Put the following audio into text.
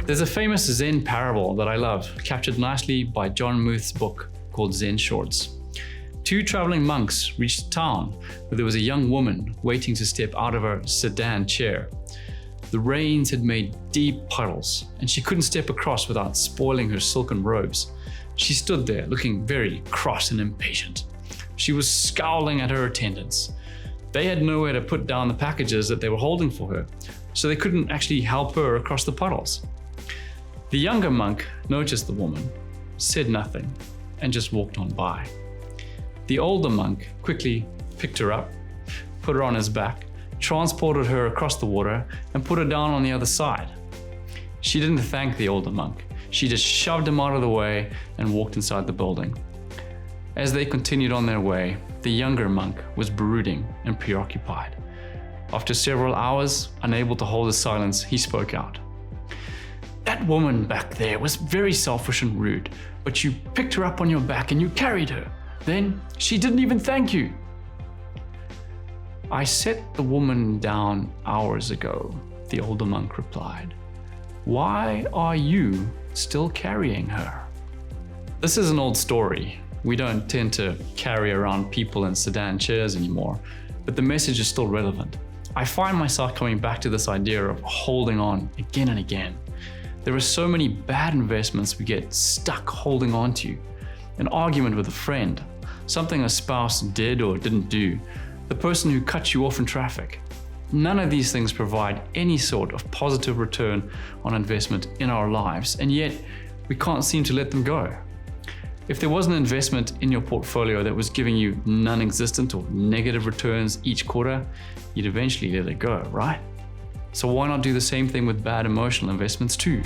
There's a famous Zen parable that I love, captured nicely by Jon Muth's book called Zen Shorts. Two traveling monks reached a town where there was a young woman waiting to step out of her sedan chair. The rains had made deep puddles, and she couldn't step across without spoiling her silken robes. She stood there looking very cross and impatient. She was scowling at her attendants. They had nowhere to put down the packages that they were holding for her, so they couldn't actually help her across the puddles. The younger monk noticed the woman, said nothing, and just walked on by. The older monk quickly picked her up, put her on his back, transported her across the water, and put her down on the other side. She didn't thank the older monk. She just shoved him out of the way and walked inside the building. As they continued on their way, the younger monk was brooding and preoccupied. After several hours, unable to hold his silence, he spoke out. "That woman back there was very selfish and rude, but you picked her up on your back and you carried her. Then she didn't even thank you." "I set the woman down hours ago," the older monk replied. "Why are you still carrying her?" This is an old story. We don't tend to carry around people in sedan chairs anymore, but the message is still relevant. I find myself coming back to this idea of holding on again and again. There are so many bad investments we get stuck holding on to. An argument with a friend, something a spouse did or didn't do, the person who cut you off in traffic. None of these things provide any sort of positive return on investment in our lives, and yet we can't seem to let them go. If there was an investment in your portfolio that was giving you non-existent or negative returns each quarter, you'd eventually let it go, right? So why not do the same thing with bad emotional investments too?